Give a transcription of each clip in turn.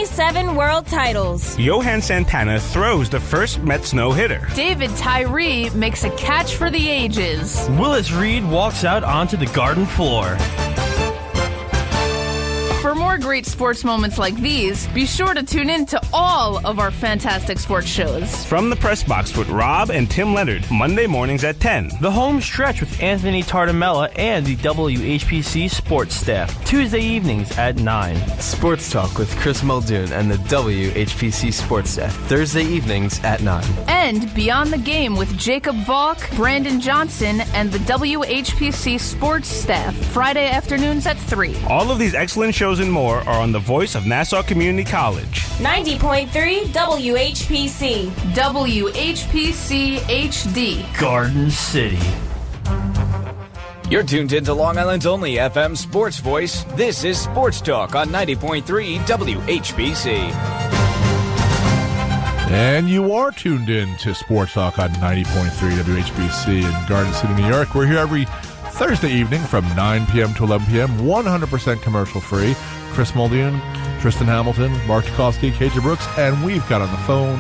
27 world titles. Johan Santana throws the first Mets no-hitter. David Tyree makes a catch for the ages. Willis Reed walks out onto the garden floor. For more great sports moments like these, be sure to tune in to all of our fantastic sports shows. From the Press Box with Rob and Tim Leonard, Monday mornings at 10. The Home Stretch with Anthony Tartamella and the WHPC sports staff, Tuesday evenings at 9. Sports Talk with Chris Muldoon and the WHPC sports staff, Thursday evenings at 9. And Beyond the Game with Jacob Valk, Brandon Johnson, and the WHPC sports staff, Friday afternoons at 3. All of these excellent shows and more are on the voice of Nassau Community College. 90.3 WHPC. WHPC HD. Garden City. You're tuned into Long Island's only FM sports voice. This is Sports Talk on 90.3 WHPC. And you are tuned in to Sports Talk on 90.3 WHBC in Garden City, New York. We're here every Thursday evening from 9 p.m. to 11 p.m., 100% commercial-free. Chris Muldoon, Tristan Hamilton, Mark Tukolsky, KJ Brooks, and we've got on the phone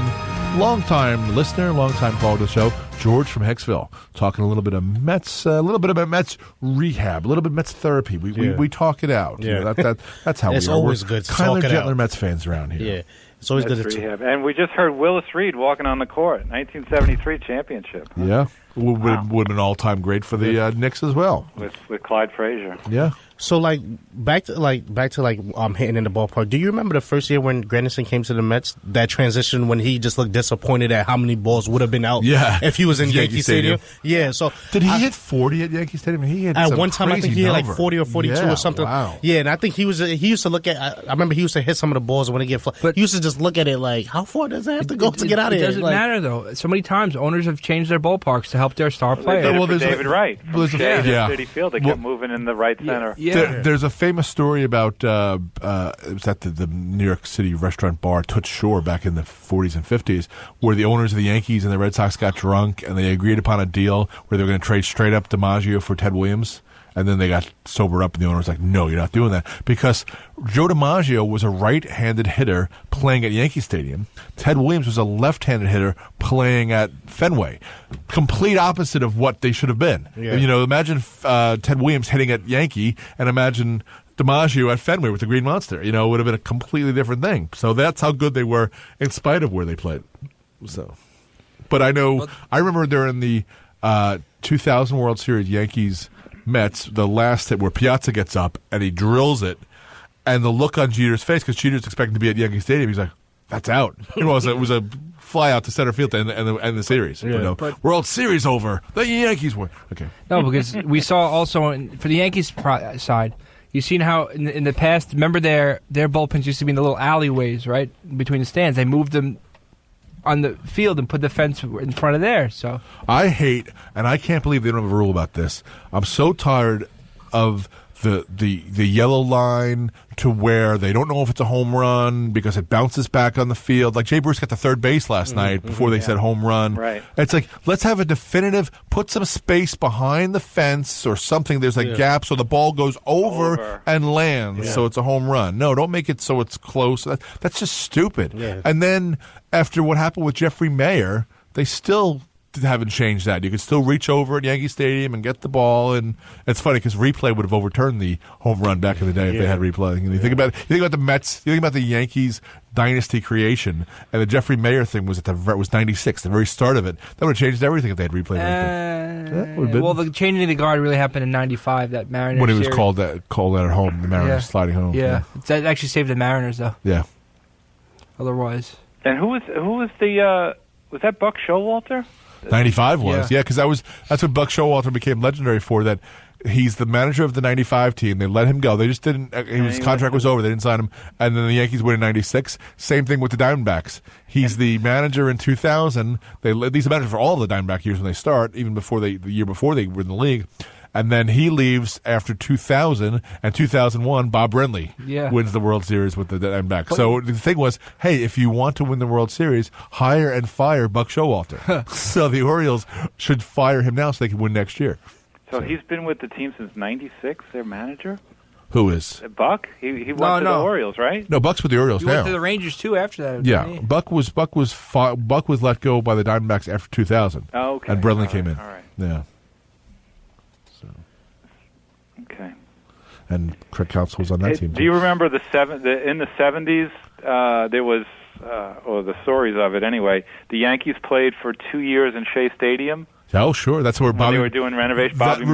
long-time listener, long-time caller to the show, George from Hicksville, talking a little bit of Mets, a little bit about Mets rehab, a little bit of Mets therapy. We talk it out. Yeah. You know, that's how it's we are. Always We're good to Kyler talk it Gentler out. Mets fans around here. Yeah. It's always good to rehab. And we just heard Willis Reed walking on the court, 1973 championship. Yeah. Would have been an all-time great for the Knicks as well. With Clyde Frazier. Yeah. So back to hitting in the ballpark. Do you remember the first year when Granderson came to the Mets? That transition when he just looked disappointed at how many balls would have been out. Yeah. If he was in Yankee Stadium. Yeah. So did he hit 40 at Yankee Stadium? He hit at one time. I think he hit like 40 or 42 or something. Wow. Yeah, and I think he used to look at. I remember he used to hit some of the balls when he get. But he used to just look at it like, how far does it have to go to get out of here? It doesn't matter though. So many times owners have changed their ballparks to help their star players. Well, David Wright from City Field. They kept moving in the right center. There's a famous story about it was at the New York City restaurant bar Toots Shore back in the 40s and 50s, where the owners of the Yankees and the Red Sox got drunk and they agreed upon a deal where they were going to trade straight up DiMaggio for Ted Williams. And then they got sobered up, and the owner was like, no, you're not doing that. Because Joe DiMaggio was a right-handed hitter playing at Yankee Stadium. Ted Williams was a left-handed hitter playing at Fenway. Complete opposite of what they should have been. Yeah. You know, imagine Ted Williams hitting at Yankee, and imagine DiMaggio at Fenway with the Green Monster. You know, it would have been a completely different thing. So that's how good they were in spite of where they played. So, but I remember during the 2000 World Series Yankees Mets, the last hit where Piazza gets up and he drills it, and the look on Jeter's face, because Jeter's expecting to be at Yankee Stadium, he's like, that's out. It was a fly out to center field to end the series. Yeah, World Series over. The Yankees won. Okay. No, because we saw also for the Yankees side, you've seen how in the past, remember their bullpens used to be in the little alleyways, right, between the stands. They moved them on the field and put the fence in front of there. So I hate, and I can't believe they don't have a rule about this. I'm so tired of the yellow line to where they don't know if it's a home run because it bounces back on the field. Like Jay Bruce got to third base last night before they said home run. Right. It's like, let's have a definitive, put some space behind the fence or something. There's a gap so the ball goes over and lands so it's a home run. No, don't make it so it's close. That's just stupid. Yeah. And then after what happened with Jeffrey Mayer, they still haven't changed that. You could still reach over at Yankee Stadium and get the ball, and it's funny because replay would have overturned the home run back in the day if they had replay. And you think about the Mets, you think about the Yankees dynasty creation, and the Jeffrey Mayer thing was was 96, the very start of it. That would have changed everything if they had replay. Well, the changing of the guard really happened in '95. That Mariners when he was series. called out at home, the Mariners sliding home. Yeah, that actually saved the Mariners though. Yeah. Otherwise. And who was the was that Buck Showalter? 95 was, because that's what Buck Showalter became legendary for, that he's the manager of the 95 team. They let him go. They just didn't, his contract was over. They didn't sign him. And then the Yankees win in 96. Same thing with the Diamondbacks. He's the manager in 2000. He's the manager for all of the Diamondback years when they start, even before the year before they were in the league. And then he leaves after 2000, and 2001, Bob Brenly wins the World Series with the Diamondbacks. So the thing was, hey, if you want to win the World Series, hire and fire Buck Showalter. So the Orioles should fire him now so they can win next year. So he's been with the team since '96, their manager? Who is? Buck? He went to the Orioles, right? No, Buck's with the Orioles He now. went to the Rangers too after that. Yeah, didn't he? Buck was let go by the Diamondbacks after 2000. Oh, okay. And Brennan came in. All right. Yeah. So. Okay. And Craig Counsell was on that team. Do you remember in the 70s? There was, or the stories of it anyway. The Yankees played for 2 years in Shea Stadium. Oh, sure. That's where Bobby. They were doing renovation. Bobby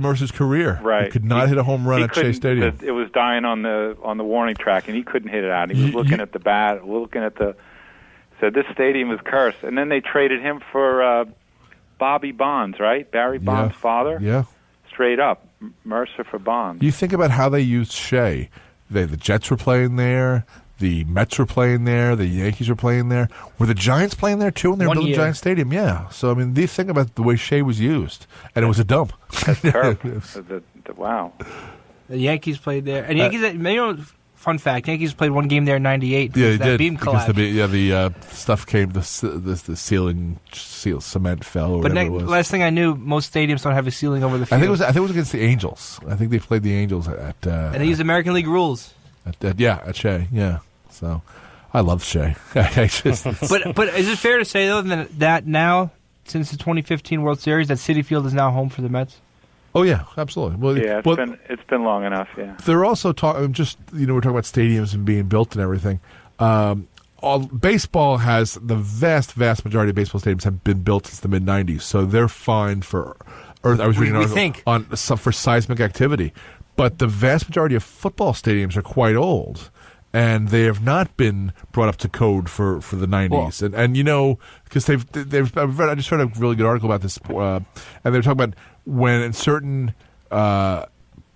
Mercer's career. Right. He could not hit a home run at Shea Stadium. It was dying on the warning track, and he couldn't hit it out. He was looking at the bat, said this stadium is cursed. And then they traded him for Bobby Bonds, right? Barry Bonds' father. Yeah. Straight up, Mercer for Bonds. You think about how they used Shea. The Jets were playing there. The Mets were playing there. The Yankees were playing there. Were the Giants playing there, too, when they were building Giant Stadium? Yeah. So, I mean, these think about the way Shea was used. And it was a dump. That's terrible. Wow. The Yankees played there. And fun fact, Yankees played one game there in 98. Yeah, they that did. Beam collapsed. The stuff came, the cement fell or whatever it was. Last thing I knew, most stadiums don't have a ceiling over the field. I think it was against the Angels. I think they played the Angels at... and they used American League rules. At Shea, yeah. So, I love Shea. But is it fair to say, though, that now, since the 2015 World Series, that Citi Field is now home for the Mets? Oh, yeah, absolutely. Well, yeah, it's been long enough, yeah. They're also talking, we're talking about stadiums and being built and everything. Baseball has, the vast majority of baseball stadiums have been built since the mid-'90s, so they're fine for Earth. I was reading an article for seismic activity. But the vast majority of football stadiums are quite old, and they have not been brought up to code for the 90s. Well, and because I just read a really good article about this, and they were talking about when in certain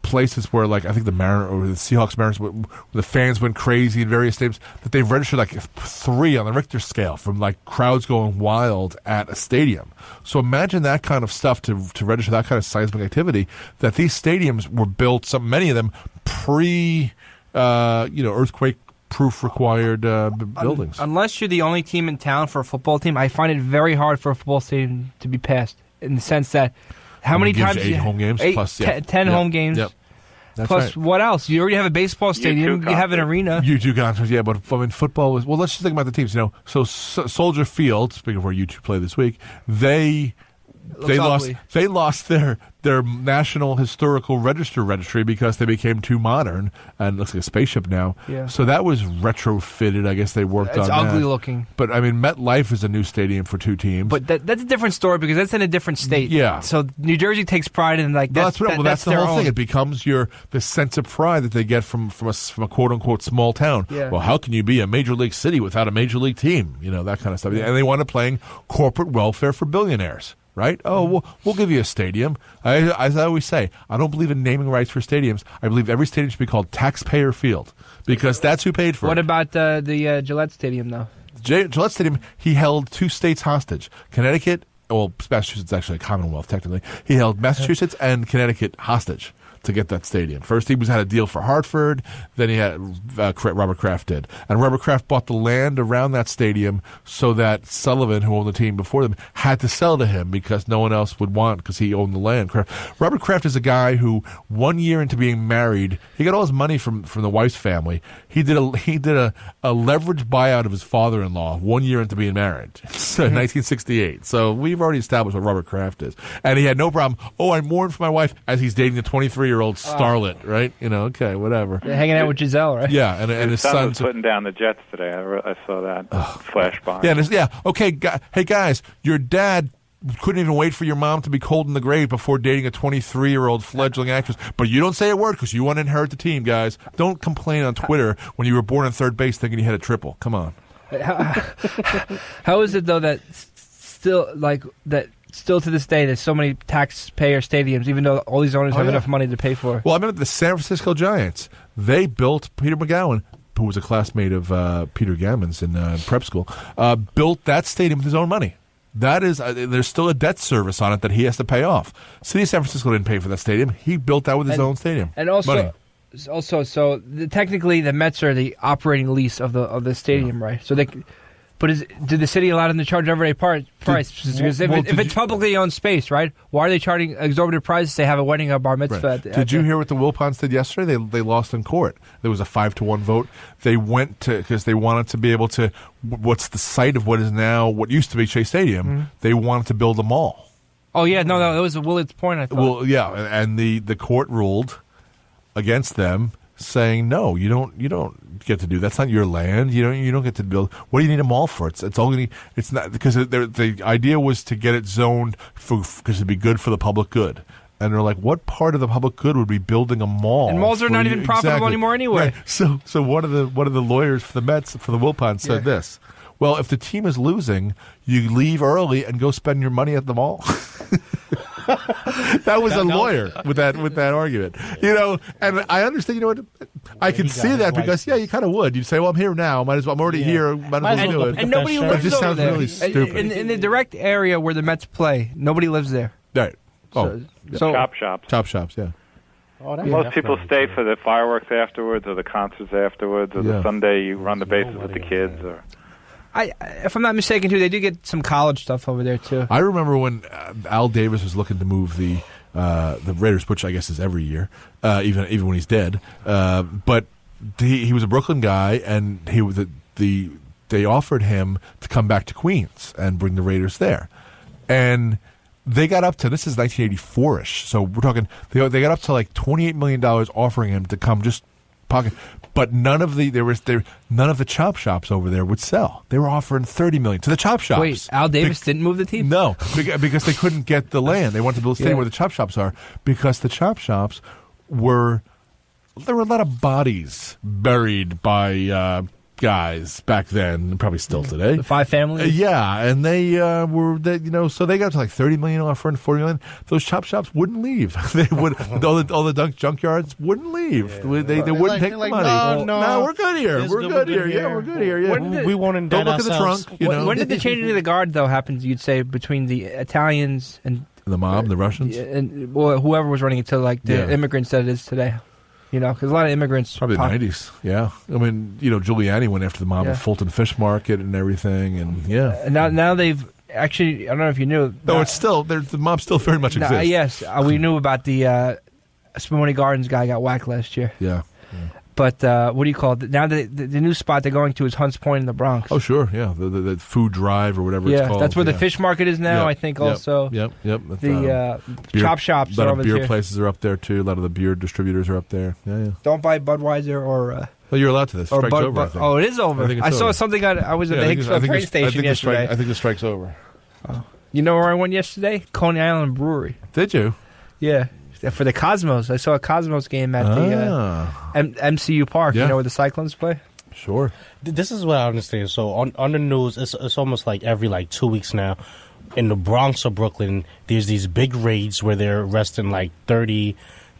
places where, like, I think the Seahawks Mariners, the fans went crazy in various stadiums, that they've registered like 3 on the Richter scale from like crowds going wild at a stadium. So imagine that kind of stuff to register that kind of seismic activity. That these stadiums were built, many of them pre, earthquake proof required buildings. Unless you're the only team in town for a football team, I find it very hard for a football stadium to be passed. In the sense that how many times 8 home games plus 10 home games. Yep. That's plus, right. What else? You already have a baseball stadium. You have an arena. U2 concerts, yeah. But I mean, football was. Well, let's just think about the teams. So Soldier Field. Speaking of where U2 play this week, they lost their National Historical Registry because they became too modern and it looks like a spaceship now. Yeah. So that was retrofitted. I guess they worked on that. It's ugly looking. But I mean, MetLife is a new stadium for 2 teams. But that's a different story because that's in a different state. Yeah. So New Jersey takes pride in that's the whole thing. It becomes the sense of pride that they get from a quote unquote small town. Yeah. Well, how can you be a major league city without a major league team? That kind of stuff. And they wanted playing corporate welfare for billionaires. Right? Oh, we'll give you a stadium. As I always say, I don't believe in naming rights for stadiums. I believe every stadium should be called Taxpayer Field because that's who paid for it. What about the Gillette Stadium, though? Gillette Stadium, he held 2 states hostage. Connecticut, Massachusetts is actually a Commonwealth, technically. He held Massachusetts and Connecticut hostage to get that stadium. First, he had a deal for Hartford. Then he had Robert Kraft did, and Robert Kraft bought the land around that stadium so that Sullivan, who owned the team before them, had to sell to him because no one else would want because he owned the land. Robert Kraft is a guy who 1 year into being married, he got all his money from the wife's family. He did a leveraged buyout of his father-in-law 1 year into being married, so 1968. So we've already established what Robert Kraft is, and he had no problem. I mourn for my wife as he's dating a 23-year-old starlet, right? Okay, whatever. They're hanging out with Giselle, right? Yeah, and his son was putting down the Jets today. I saw that flash by. Yeah, okay, hey guys, your dad couldn't even wait for your mom to be cold in the grave before dating a 23-year-old fledgling actress. But you don't say a word because you want to inherit the team, guys. Don't complain on Twitter when you were born on third base thinking you had a triple. Come on. How is it though that still to this day, there's so many taxpayer stadiums, even though all these owners have enough money to pay for? Well, I remember the San Francisco Giants. They built Peter McGowan, who was a classmate of Peter Gammons in prep school, built that stadium with his own money. That is, there's still a debt service on it that he has to pay off. City of San Francisco didn't pay for that stadium. He built that with his own stadium. And technically, the Mets are the operating lease of the stadium, right? So But did the city allow them to charge everyday price? Because if it's publicly owned space, right? Why are they charging exorbitant prices? They have a wedding or bar mitzvah. Right. Did you hear what the Wilpons did yesterday? They lost in court. There was a 5-1 vote. They went to because they wanted to be able to. What's the site of what used to be Shea Stadium? Mm-hmm. They wanted to build a mall. Oh yeah, no, that was Willard's Point. I thought. Well, yeah, and the court ruled against them, saying no, you don't get to do that's not your land. You don't get to build. What do you need a mall for? It's only it's not because the idea was to get it zoned because it'd be good for the public good. And they're like, what part of the public good would be building a mall? And malls are not even profitable anymore anyway. Right. So one of the lawyers for the Mets for the Wilpons said this. Well, if the team is losing, you leave early and go spend your money at the mall. That was a lawyer with that argument, And I understand. You know what? I can see that because you kind of would. You'd say, "Well, I'm here now. Might as well. I'm already here. Might as well do it." And nobody lives it just over sounds there. really stupid. In the direct area where the Mets play, nobody lives there. Right. So chop shops. Chop shops. Yeah. Most people stay for the fireworks afterwards, or the concerts afterwards, or the Sunday you run the bases with the kids, or. If I'm not mistaken, too, they do get some college stuff over there too. I remember when Al Davis was looking to move the Raiders, which I guess is every year, even when he's dead. But he was a Brooklyn guy, and they offered him to come back to Queens and bring the Raiders there, and they got up to this is 1984ish. So we're talking they got up to like $28 million offering him to come just pocket. But none of the chop shops over there would sell. They were offering $30 million to the chop shops. Wait, Al Davis didn't move the team? No, because they couldn't get the land. They wanted to build a stadium where the chop shops are because the chop shops there were a lot of bodies buried by guys back then, and probably still today. The five families? And they so they got up to like $30 million offering, $40 million. Those chop shops wouldn't leave. They would all the junkyards wouldn't leave. They wouldn't take the money. No, we're good here. We're good here. Yeah, we're good here. Yeah. We won't indict Don't look ourselves. at the trunk. When did the changing of the guard though happen? You'd say between the Italians and the mob, the Russians, and whoever was running it to like the immigrants that it is today. Because a lot of immigrants... Probably the 90s, yeah. I mean, Giuliani went after the mob at Fulton Fish Market and everything, and And now they've... Actually, I don't know if you knew... No, it's still... The mob still very much exists. Yes, we knew about the Spumoni Gardens guy got whacked last year. Yeah. But what do you call it? Now the new spot they're going to is Hunts Point in the Bronx. Oh, sure, yeah. The food drive or whatever it's called. Yeah, that's where the fish market is now, I think, also. Yep. The chop shops are over there. A lot of beer places are up there, too. A lot of the beer distributors are up there. Yeah. Don't buy Budweiser or... well, you're allowed to. The strike's over, I think. Oh, it is over? I saw something I was at the Hicksville train station yesterday. I think the strike's over. Oh. You know where I went yesterday? Coney Island Brewery. Did you? Yeah. For the Cosmos. I saw a Cosmos game at the MCU Park, where the Cyclones play. Sure. This is what I understand. So on the news, it's almost like every 2 weeks now. In the Bronx or Brooklyn, there's these big raids where they're arresting 30,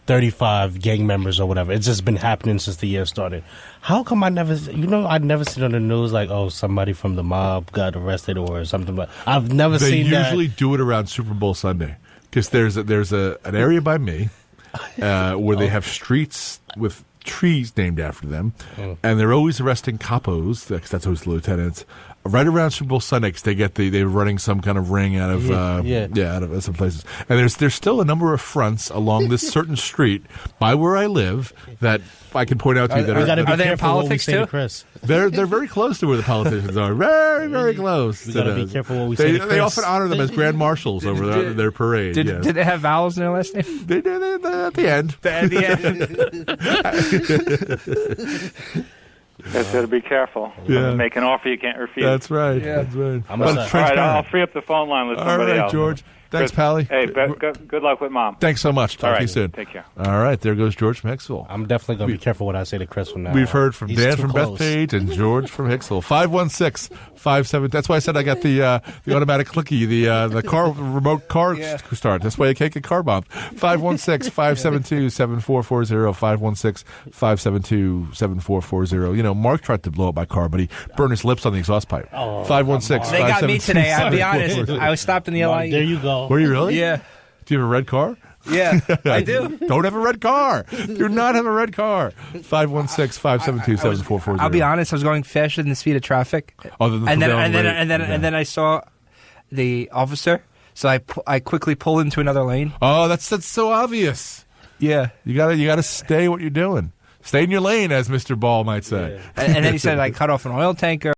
35 gang members or whatever. It's just been happening since the year started. How come I'd never seen on the news somebody from the mob got arrested or something, but I've never seen that. They usually do it around Super Bowl Sunday. Because there's an area by me where they have streets with trees named after them, and they're always arresting capos, because that's always the lieutenants, right around Super Bowl Sunday, because they're running some kind of ring out of out of some places. And there's still a number of fronts along this certain street by where I live that I can point out to you that are they in politics too? They're very close to where the politicians are. Very, very close. We gotta be careful what we say to Chris. They often honor them as grand marshals over their parade. Did they have vowels in their last name? They did at the end. At the end. Got to be careful. Make an offer you can't refuse. That's right. Yeah. That's right. All right, I'll free up the phone line with somebody else. All right, George. Thanks, Pally. Hey, good luck with Mom. Thanks so much. Talk to you soon. Take care. All right, there goes George from Hicksville. I'm definitely going to be careful what I say to Chris from now. We've heard from Dan from Bethpage and George from Hicksville. 516-57. That's why I said I got the automatic clicky, the remote car start. That's why I can't get car bombed. 516-572-7440. 516-572-7440. Mark tried to blow up my car, but he burned his lips on the exhaust pipe. 516-572-7440. They got me today. I'll be honest. I was stopped in the LIE. There you go. Were you really? Yeah. Do you have a red car? Yeah, I do. Don't have a red car. Do not have a red car. 516-572-7440. I'll be honest. I was going faster than the speed of traffic. And then I saw the officer, so I quickly pulled into another lane. Oh, that's so obvious. Yeah, you gotta stay what you're doing. Stay in your lane, as Mr. Ball might say. And then he said I cut off an oil tanker.